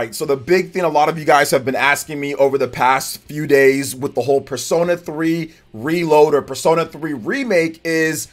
right, so the big thing a lot of you guys have been asking me over the past few days with the whole Persona 3 Reload or Persona 3 Remake is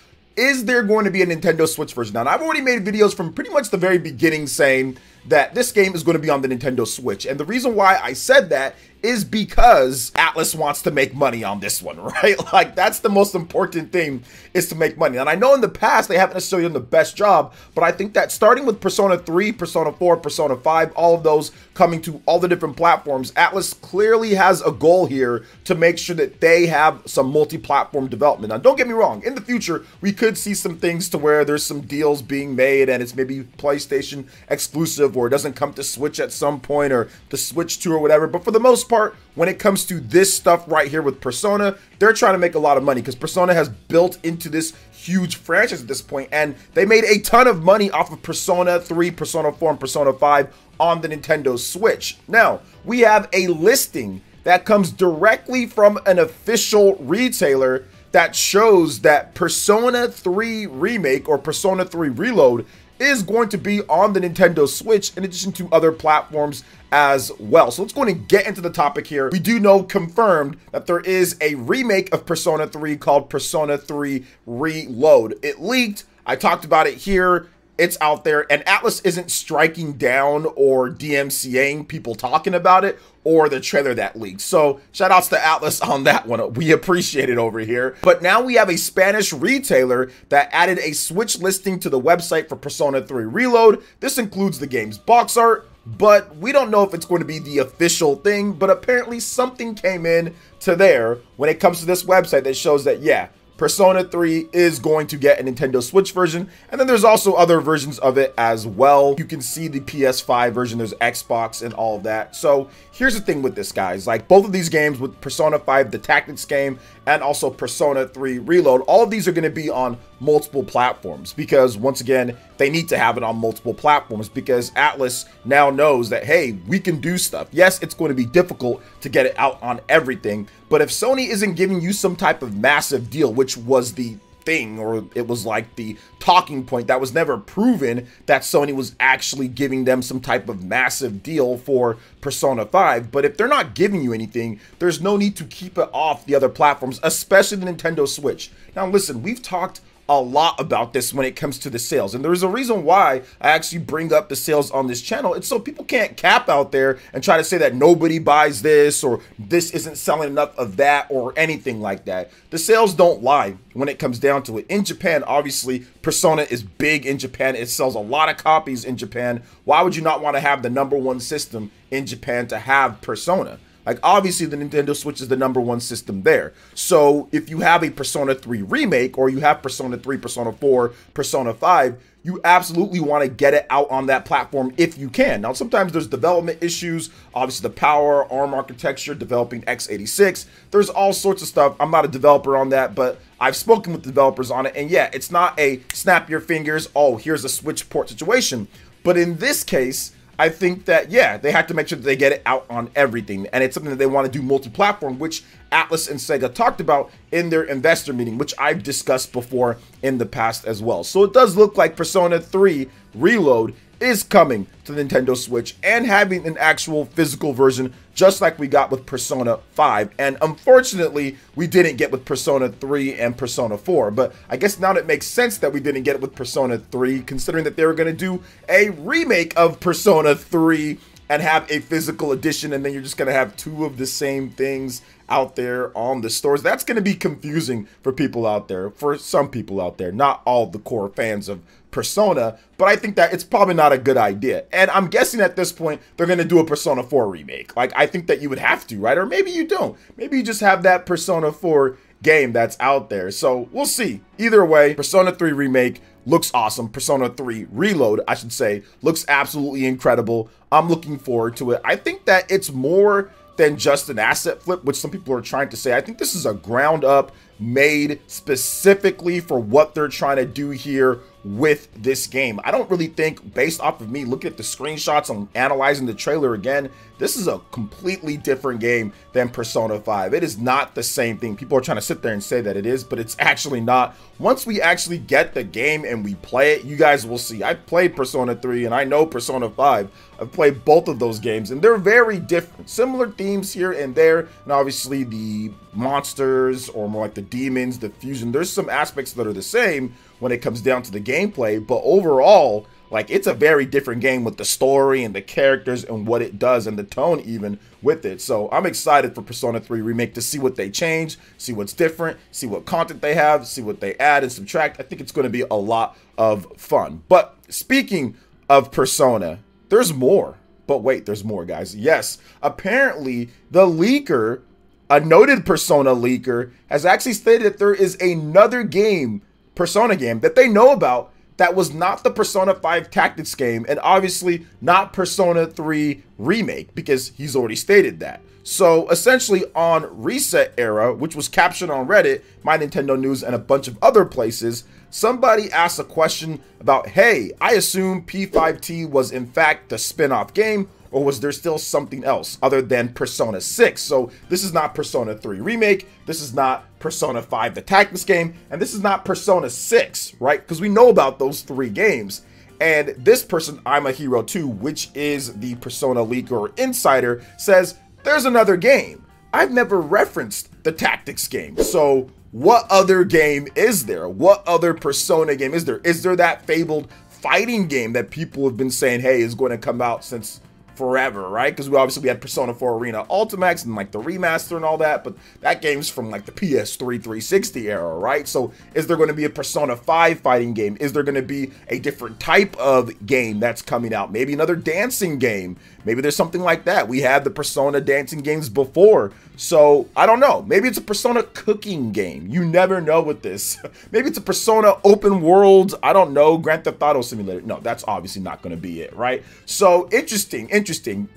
there going to be a Nintendo Switch version? Now, and I've already made videos from pretty much the very beginning saying that this game is going to be on the Nintendo Switch. And the reason why I said that is because Atlus wants to make money on this one, right? Like, that's the most important thing, is to make money. And I know in the past they haven't necessarily done the best job, but I think that starting with Persona 3, Persona 4, Persona 5, all of those coming to all the different platforms, Atlus clearly has a goal here to make sure that they have some multi-platform development. Now, don't get me wrong, in the future, we could see some things to where there's some deals being made and it's maybe PlayStation exclusive, or it doesn't come to Switch at some point, or the Switch 2 or whatever. But for the most part, when it comes to this stuff right here with Persona, they're trying to make a lot of money because Persona has built into this huge franchise at this point, and they made a ton of money off of Persona 3, Persona 4, and Persona 5 on the Nintendo Switch. Now, we have a listing that comes directly from an official retailer that shows that Persona 3 Remake or Persona 3 Reload is going to be on the Nintendo Switch in addition to other platforms as well. So let's go and get into the topic here. We do know confirmed that there is a remake of Persona 3 called Persona 3 Reload. It leaked. I talked about it here. It's out there, and Atlus isn't striking down or DMCAing people talking about it or the trailer that leaked. So shout outs to Atlus on that one. We appreciate it over here. But now we have a Spanish retailer that added a Switch listing to the website for Persona 3 Reload. This includes the game's box art, but we don't know if it's going to be the official thing. But apparently something came in to there when it comes to this website that shows that, yeah, Persona 3 is going to get a Nintendo Switch version, and then there's also other versions of it as well. You can see the PS5 version, there's Xbox and all of that. So here's the thing with this, guys. Like, both of these games, with Persona 5, the Tactics game, and also Persona 3 Reload, all of these are going to be on multiple platforms because, once again, they need to have it on multiple platforms because Atlus now knows that, hey, we can do stuff. Yes, it's going to be difficult to get it out on everything, but if Sony isn't giving you some type of massive deal, which was the thing, or it was like the talking point that was never proven, that Sony was actually giving them some type of massive deal for Persona 5. But if they're not giving you anything, there's no need to keep it off the other platforms, especially the Nintendo Switch. Now listen, we've talked a lot about this when it comes to the sales, and there's a reason why I actually bring up the sales on this channel. It's so people can't cap out there and try to say that nobody buys this or this isn't selling enough of that or anything like that. The sales don't lie when it comes down to it. In Japan, obviously, Persona is big in Japan. It sells a lot of copies in Japan. Why would you not want to have the #1 system in Japan to have Persona? Like, obviously, the Nintendo Switch is the #1 system there. So if you have a Persona 3 Remake, or you have Persona 3, Persona 4, Persona 5, you absolutely want to get it out on that platform if you can. Now, sometimes there's development issues, obviously the power, ARM architecture, developing x86. There's all sorts of stuff. I'm not a developer on that, but I've spoken with developers on it. And yeah, it's not a snap your fingers, oh, here's a Switch port situation. But in this case, I think that, yeah, they have to make sure that they get it out on everything. And it's something that they want to do multi-platform, which Atlus and Sega talked about in their investor meeting, which I've discussed before in the past as well. So it does look like Persona 3 Reload is coming to the Nintendo Switch and having an actual physical version, just like we got with Persona 5. And unfortunately, we didn't get with Persona 3 and Persona 4. But I guess now it makes sense that we didn't get it with Persona 3, considering that they were going to do a remake of Persona 3 and have a physical edition, and then you're just going to have two of the same things out there on the stores. That's going to be confusing for people out there, for some people out there, not all the core fans of Persona, but I think that it's probably not a good idea. And I'm guessing at this point, they're going to do a Persona 4 remake. Like, I think that you would have to, right? Or maybe you don't. Maybe you just have that Persona 4 game that's out there. So we'll see. Either way, Persona 3 Remake looks awesome. Persona 3 Reload, I should say, looks absolutely incredible. I'm looking forward to it. I think that it's more than just an asset flip, which some people are trying to say. I think this is a ground up made specifically for what they're trying to do here with this game. I don't really think, based off of me looking at the screenshots and analyzing the trailer again, this is a completely different game than Persona 5. It is not the same thing. People are trying to sit there and say that it is, but it's actually not. Once we actually get the game and we play it, you guys will see. I played Persona 3 and I know Persona 5. I've played both of those games and they're very different. Similar themes here and there, and obviously the monsters, or more like the demons, the fusion, there's some aspects that are the same when it comes down to the gameplay, but overall, like, it's a very different game with the story and the characters and what it does and the tone even with it. So I'm excited for Persona 3 Remake to see what they change, see what's different, see what content they have, see what they add and subtract. I think it's going to be a lot of fun. But speaking of Persona, there's more. But wait, there's more, guys. Yes, apparently the leaker, a noted Persona leaker, has actually stated that there is another game, Persona game, that they know about that was not the Persona 5 Tactics game, and obviously not Persona 3 Remake, because he's already stated that. So essentially on Reset Era, which was captured on Reddit, My Nintendo News, and a bunch of other places, somebody asked a question about, hey, I assume P5T was in fact the spin-off game, or was there still something else other than Persona 6? So this is not Persona 3 Remake, this is not Persona 5 the Tactics game, and this is not Persona 6, right? Because we know about those 3 games. And this person, I'm a Hero 2, which is the Persona leaker or insider, says, there's another game. I've never referenced the Tactics game. So what other game is there? What other Persona game is there? Is there that fabled fighting game that people have been saying, hey, is going to come out since forever, right? Because we had Persona 4 Arena Ultimax and like the remaster and all that, but that game's from like the PS3 360 era, right? So is there going to be a Persona 5 fighting game? Is there going to be a different type of game that's coming out? Maybe another dancing game. Maybe there's something like that. We had the Persona dancing games before, so I don't know. Maybe it's a Persona cooking game. You never know with this. Maybe it's a Persona open world, I don't know, Grand Theft Auto Simulator. No, that's obviously not going to be it, right? So interesting,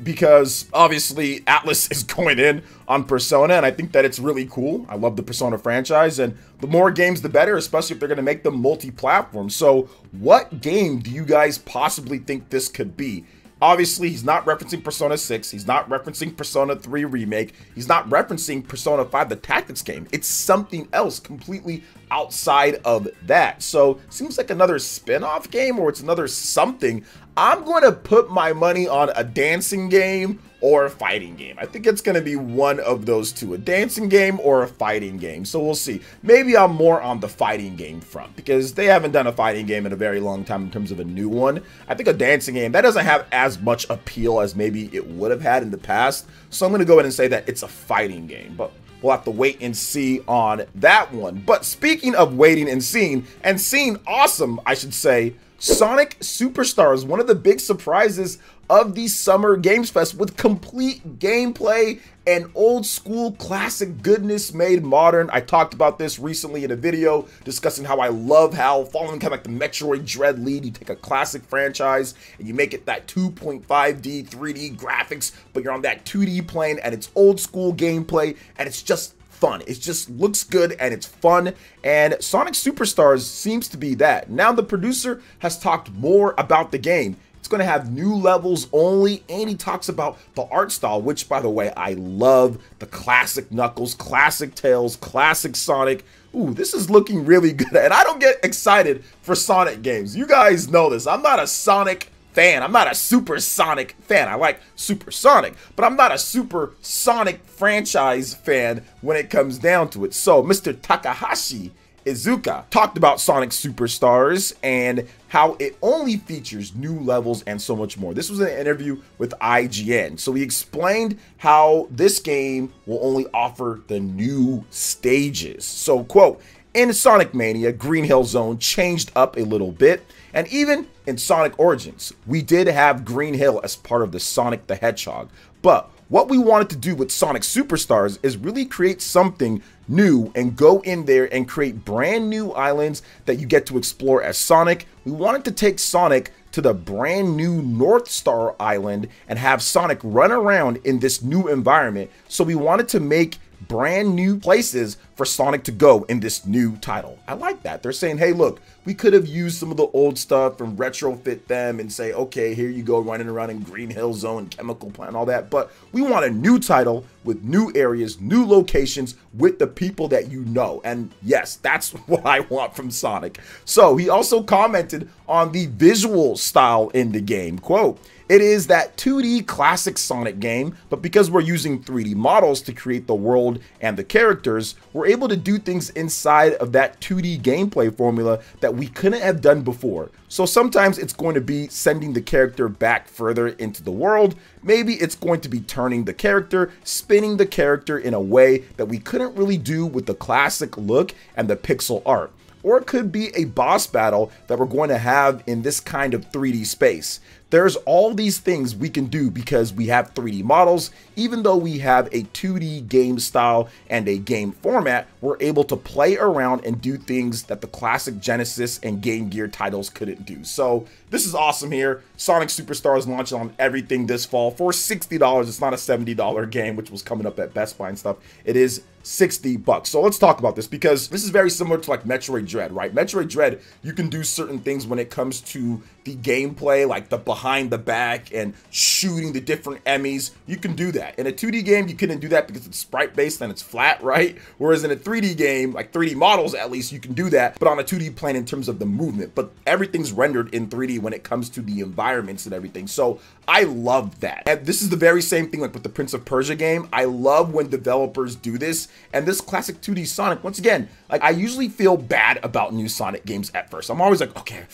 because obviously Atlas is going in on Persona, and I think that it's really cool. I love the Persona franchise, and the more games the better, especially if they're going to make them multi-platform. So what game do you guys possibly think this could be? Obviously, he's not referencing Persona 6. He's not referencing Persona 3 Remake. He's not referencing Persona 5, the Tactics game. It's something else completely outside of that. So, seems like another spin-off game, or it's another something. I'm going to put my money on a dancing game or a fighting game. I think it's going to be one of those two, a dancing game or a fighting game. So we'll see. Maybe I'm more on the fighting game front, because they haven't done a fighting game in a very long time in terms of a new one. I think a dancing game, that doesn't have as much appeal as maybe it would have had in the past. So I'm going to go ahead and say that it's a fighting game, but we'll have to wait and see on that one. But speaking of waiting and seeing awesome, I should say, Sonic Superstars, one of the big surprises of the Summer Games Fest, with complete gameplay and old school classic goodness made modern. I talked about this recently in a video discussing how I love how, following kind of like the Metroid Dread lead, you take a classic franchise and you make it that 2.5D 3D graphics, but you're on that 2D plane, and it's old school gameplay, and it's just fun. It just looks good and it's fun, and Sonic Superstars seems to be that. Now the producer has talked more about the game. It's going to have new levels only, and he talks about the art style, which, by the way, I love. The classic Knuckles, classic Tails, classic Sonic. Ooh, this is looking really good, and I don't get excited for Sonic games. You guys know this. I'm not a Sonic fan. I'm not a Super Sonic fan. I like Super Sonic, but I'm not a Super Sonic franchise fan when it comes down to it. So Mr. Takahashi Iizuka talked about Sonic Superstars and how it only features new levels and so much more. This was an interview with IGN. So he explained how this game will only offer the new stages. So, quote, in Sonic Mania, Green Hill Zone changed up a little bit, and even in Sonic Origins, we did have Green Hill as part of the Sonic the Hedgehog. But what we wanted to do with Sonic Superstars is really create something new and go in there and create brand new islands that you get to explore as Sonic. We wanted to take Sonic to the brand new North Star Island and have Sonic run around in this new environment. So we wanted to make brand new places for Sonic to go in this new title. I like that. They're saying, hey, look, we could have used some of the old stuff and retrofit them and say, okay, here you go running around in Green Hill Zone, Chemical Plant, all that. But we want a new title with new areas, new locations with the people that you know. And yes, that's what I want from Sonic. So he also commented on the visual style in the game. Quote, it is that 2D classic Sonic game, but because we're using 3D models to create the world and the characters, we're able to do things inside of that 2D gameplay formula that we couldn't have done before. So sometimes it's going to be sending the character back further into the world. Maybe it's going to be turning the character, spinning the character in a way that we couldn't really do with the classic look and the pixel art. Or it could be a boss battle that we're going to have in this kind of 3D space. There's all these things we can do because we have 3D models. Even though we have a 2D game style and a game format, we're able to play around and do things that the classic Genesis and Game Gear titles couldn't do. So this is awesome here. Sonic Superstars launching on everything this fall for $60. It's not a $70 game, which was coming up at Best Buy and stuff. It is $60. So let's talk about this because this is very similar to like Metroid Dread, right? Metroid Dread, you can do certain things when it comes to the gameplay, like the behind the back and shooting the different enemies. You can do that. In a 2D game, you couldn't do that because it's sprite based and it's flat, right? Whereas in a 3D game, like 3D models at least, you can do that, but on a 2D plane in terms of the movement. But everything's rendered in 3D when it comes to the environments and everything. So I love that. And this is the very same thing like with the Prince of Persia game. I love when developers do this. And this classic 2D Sonic, once again, like I usually feel bad about new Sonic games at first. I'm always like, okay,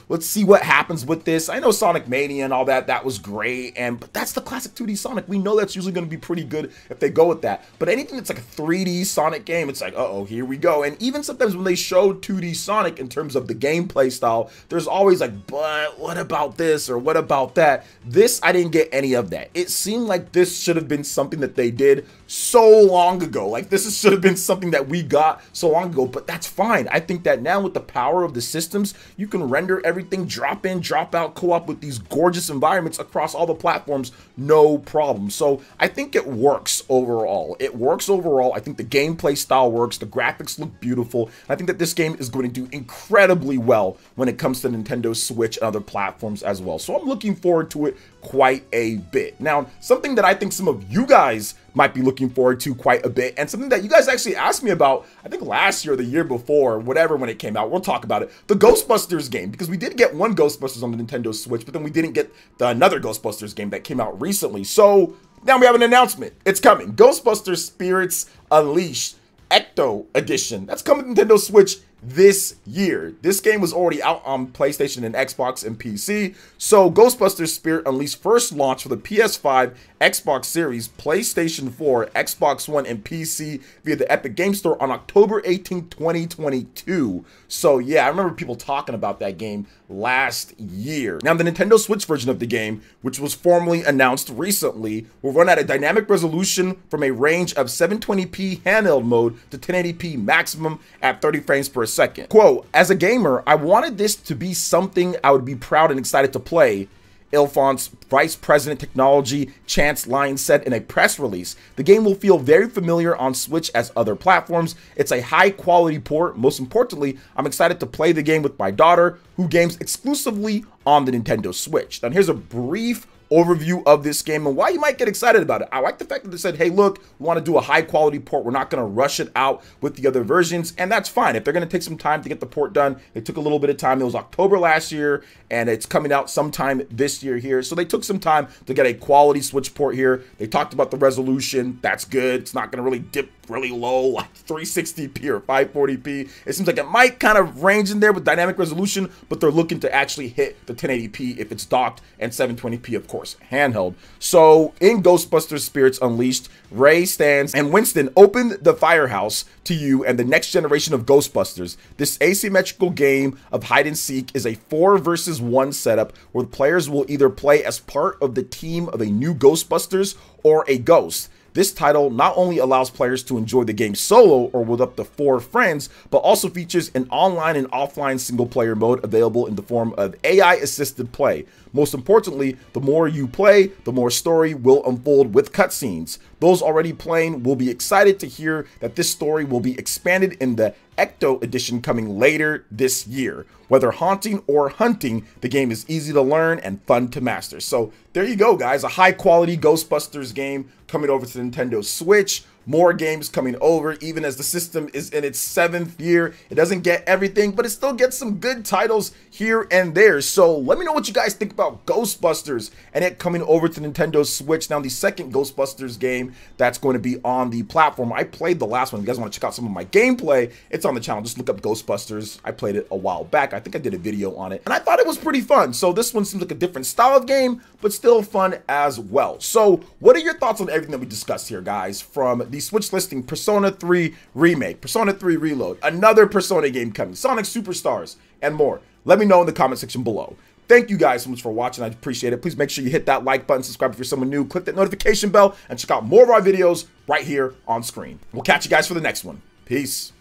let's see what happens with this. I know Sonic Mania and all that, that was great. But that's the classic 2D Sonic. We know that's usually going to be pretty good if they go with that. But anything that's like a 3D Sonic game, it's like, uh-oh, here we go. And even sometimes when they show 2D Sonic in terms of the gameplay style, there's always like, but what about this or what about that? This, I didn't get any of that. It seemed like this should have been something that they did so long ago. Like this should have been something that we got so long ago, but that's fine. I think that now with the power of the systems, you can render everything, drop in, drop out, co-op with these gorgeous environments across all the platforms, no problem. So I think it works overall. It works overall. I think the gameplay style works. The graphics look beautiful. I think that this game is going to do incredibly well when it comes to Nintendo Switch and other platforms as well. So I'm looking forward to it quite a bit. Now, something that I think some of you guys might be looking forward to quite a bit, and something that you guys actually asked me about, I think last year or the year before, whatever, when it came out, we'll talk about it, the Ghostbusters game, because we did get one Ghostbusters on the Nintendo Switch, but then we didn't get another Ghostbusters game that came out recently. So now we have an announcement. It's coming. Ghostbusters Spirits Unleashed Ecto Edition. That's coming to Nintendo Switch this year. This game was already out on PlayStation and Xbox and PC. So Ghostbusters Spirit Unleashed first launched for the PS5, Xbox Series, PlayStation 4, Xbox One, and PC via the Epic Game Store on October 18, 2022. So yeah, I remember people talking about that game last year. Now the Nintendo Switch version of the game, which was formally announced recently, will run at a dynamic resolution from a range of 720p handheld mode to 1080p maximum at 30 frames per second. Quote, as a gamer, I wanted this to be something I would be proud and excited to play, Ilfont's Vice President Technology Chance Lyons said in a press release. The game will feel very familiar on Switch as other platforms. It's a high quality port. Most importantly, I'm excited to play the game with my daughter, who games exclusively on the Nintendo Switch. Now here's a brief overview of this game and why you might get excited about it. I like the fact that they said, hey, look, we want to do a high quality port. We're not going to rush it out with the other versions. And that's fine. If they're going to take some time to get the port done, they took a little bit of time. It was October last year and it's coming out sometime this year here. So they took some time to get a quality Switch port here. They talked about the resolution. That's good. It's not going to really dip really low, like 360p or 540p. It seems like it might kind of range in there with dynamic resolution, but they're looking to actually hit the 1080p if it's docked and 720p, of course, handheld. So in Ghostbusters Spirits Unleashed, Ray, Stans, and Winston open the firehouse to you and the next generation of Ghostbusters. This asymmetrical game of hide and seek is a 4 versus 1 setup where the players will either play as part of the team of a new Ghostbusters or a ghost. This title not only allows players to enjoy the game solo or with up to 4 friends, but also features an online and offline single player mode available in the form of AI assisted play. Most importantly, the more you play, the more story will unfold with cutscenes. Those already playing will be excited to hear that this story will be expanded in the Ecto edition coming later this year. Whether haunting or hunting, the game is easy to learn and fun to master. So there you go, guys. A high quality Ghostbusters game coming over to the Nintendo Switch. More games coming over, even as the system is in its 7th year. It doesn't get everything, but it still gets some good titles here and there. So let me know what you guys think about Ghostbusters and it coming over to Nintendo Switch. Now, the second Ghostbusters game that's going to be on the platform. I played the last one. If you guys want to check out some of my gameplay, it's on the channel. Just look up Ghostbusters. I played it a while back. I think I did a video on it, and I thought it was pretty fun. So this one seems like a different style of game, but still fun as well. So what are your thoughts on everything that we discussed here, guys? From the Switch listing, Persona 3 Remake, Persona 3 Reload, another Persona game coming, Sonic Superstars, and more. Let me know in the comment section below. Thank you guys so much for watching. I appreciate it. Please make sure you hit that like button, subscribe if you're someone new, click that notification bell, and check out more of our videos right here on screen. We'll catch you guys for the next one. Peace.